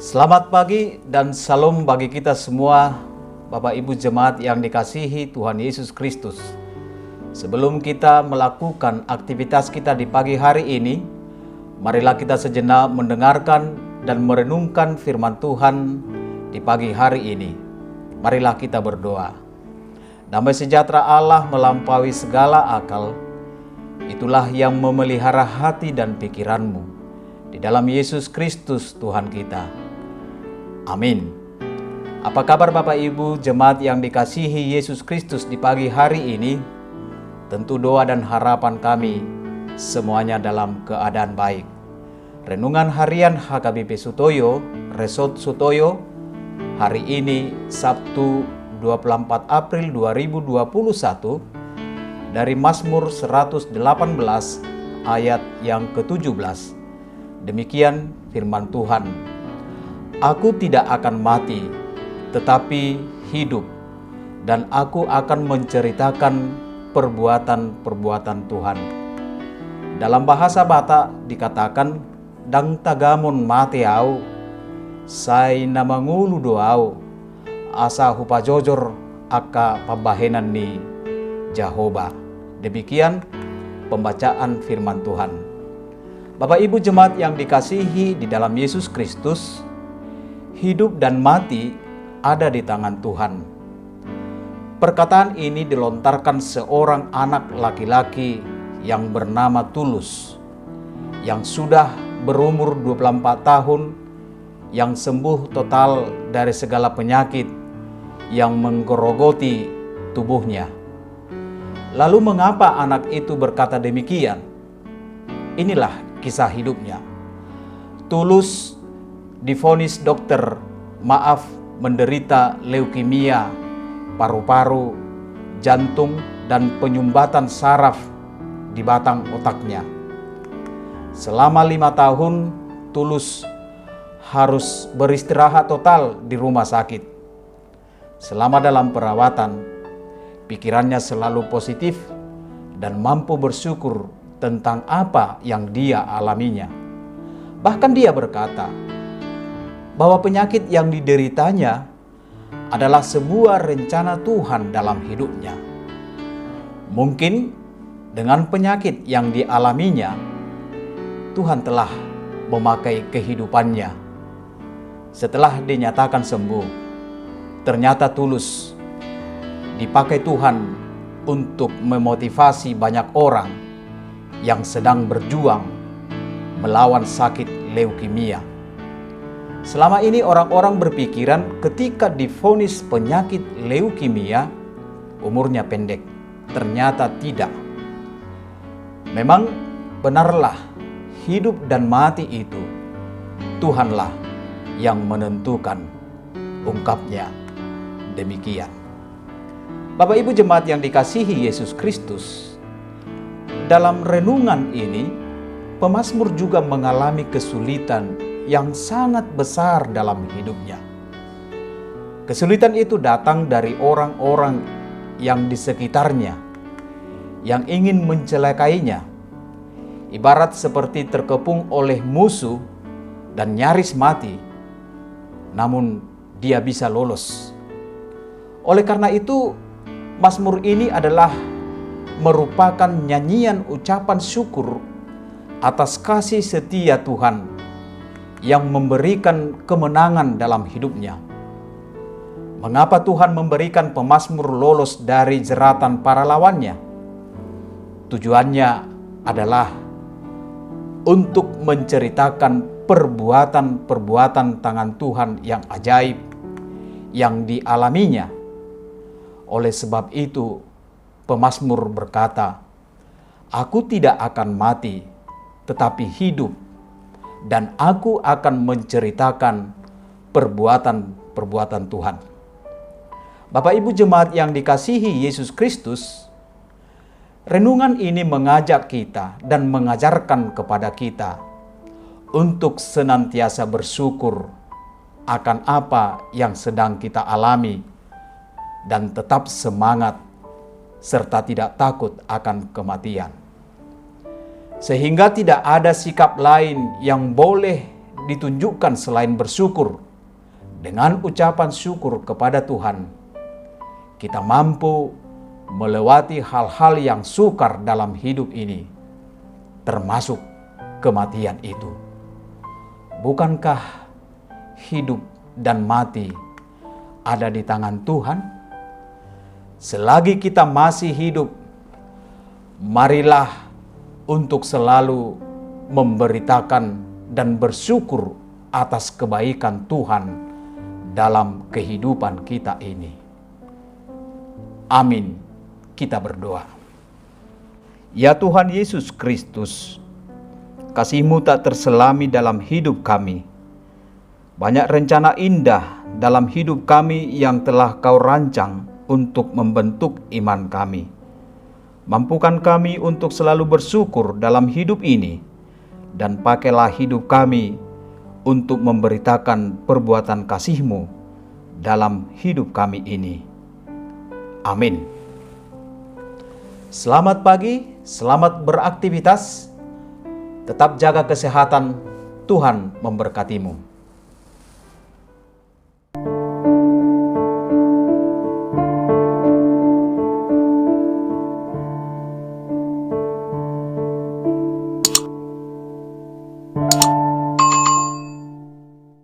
Selamat pagi dan salam bagi kita semua, Bapak Ibu Jemaat yang dikasihi Tuhan Yesus Kristus. Sebelum kita melakukan aktivitas kita di pagi hari ini, marilah kita sejenak mendengarkan dan merenungkan firman Tuhan di pagi hari ini. Marilah kita berdoa. Damai sejahtera Allah melampaui segala akal, itulah yang memelihara hati dan pikiranmu. Di dalam Yesus Kristus Tuhan kita. Amin. Apa kabar Bapak Ibu Jemaat yang dikasihi Yesus Kristus di pagi hari ini? Tentu doa dan harapan kami semuanya dalam keadaan baik. Renungan harian HKBP Sutoyo, Resort Sutoyo, hari ini Sabtu 24 April 2021 dari Mazmur 118 ayat yang ke-17. Demikian firman Tuhan. Aku tidak akan mati, tetapi hidup, dan aku akan menceritakan perbuatan-perbuatan Tuhan. Dalam bahasa Batak dikatakan, dang tagamon mate au, sai namangulu doau, asa hupajojor aka pambahenan ni Jehovah. Demikian pembacaan firman Tuhan. Bapak Ibu Jemaat yang dikasihi di dalam Yesus Kristus, hidup dan mati ada di tangan Tuhan. Perkataan ini dilontarkan seorang anak laki-laki yang bernama Tulus, yang sudah berumur 24 tahun, yang sembuh total dari segala penyakit yang menggerogoti tubuhnya. Lalu mengapa anak itu berkata demikian? Inilah kisah hidupnya. Tulus divonis dokter menderita leukemia, paru-paru, jantung, dan penyumbatan saraf di batang otaknya. Selama 5 tahun, Tulus harus beristirahat total di rumah sakit. Selama dalam perawatan, pikirannya selalu positif dan mampu bersyukur tentang apa yang dia alaminya. Bahkan dia berkata bahwa penyakit yang dideritanya adalah sebuah rencana Tuhan dalam hidupnya. Mungkin dengan penyakit yang dialaminya, Tuhan telah memakai kehidupannya. Setelah dinyatakan sembuh, ternyata Tulus dipakai Tuhan untuk memotivasi banyak orang yang sedang berjuang melawan sakit leukemia. Selama ini orang-orang berpikiran ketika divonis penyakit leukemia, umurnya pendek. Ternyata tidak. Memang benarlah hidup dan mati itu Tuhanlah yang menentukan, ungkapnya demikian. Bapak Ibu Jemaat yang dikasihi Yesus Kristus, dalam renungan ini pemazmur juga mengalami kesulitan yang sangat besar dalam hidupnya. Kesulitan itu datang dari orang-orang yang di sekitarnya yang ingin mencelakainya, ibarat seperti terkepung oleh musuh dan nyaris mati, namun dia bisa lolos. Oleh karena itu, Mazmur ini adalah merupakan nyanyian ucapan syukur atas kasih setia Tuhan yang memberikan kemenangan dalam hidupnya. Mengapa Tuhan memberikan pemazmur lolos dari jeratan para lawannya? Tujuannya adalah untuk menceritakan perbuatan-perbuatan tangan Tuhan yang ajaib yang dialaminya. Oleh sebab itu, pemazmur berkata, "Aku tidak akan mati, tetapi hidup, dan aku akan menceritakan perbuatan-perbuatan Tuhan." Bapak Ibu Jemaat yang dikasihi Yesus Kristus, renungan ini mengajak kita dan mengajarkan kepada kita untuk senantiasa bersyukur akan apa yang sedang kita alami dan tetap semangat serta tidak takut akan kematian. Sehingga tidak ada sikap lain yang boleh ditunjukkan selain bersyukur. Dengan ucapan syukur kepada Tuhan, kita mampu melewati hal-hal yang sukar dalam hidup ini, termasuk kematian itu. Bukankah hidup dan mati ada di tangan Tuhan? Selagi kita masih hidup, marilah untuk selalu memberitakan dan bersyukur atas kebaikan Tuhan dalam kehidupan kita ini. Amin. Kita berdoa. Ya Tuhan Yesus Kristus, kasih-Mu tak terselami dalam hidup kami. Banyak rencana indah dalam hidup kami yang telah Kau rancang untuk membentuk iman kami. Mampukan kami untuk selalu bersyukur dalam hidup ini, dan pakailah hidup kami untuk memberitakan perbuatan kasih-Mu dalam hidup kami ini. Amin. Selamat pagi, selamat beraktivitas, tetap jaga kesehatan, Tuhan memberkatimu.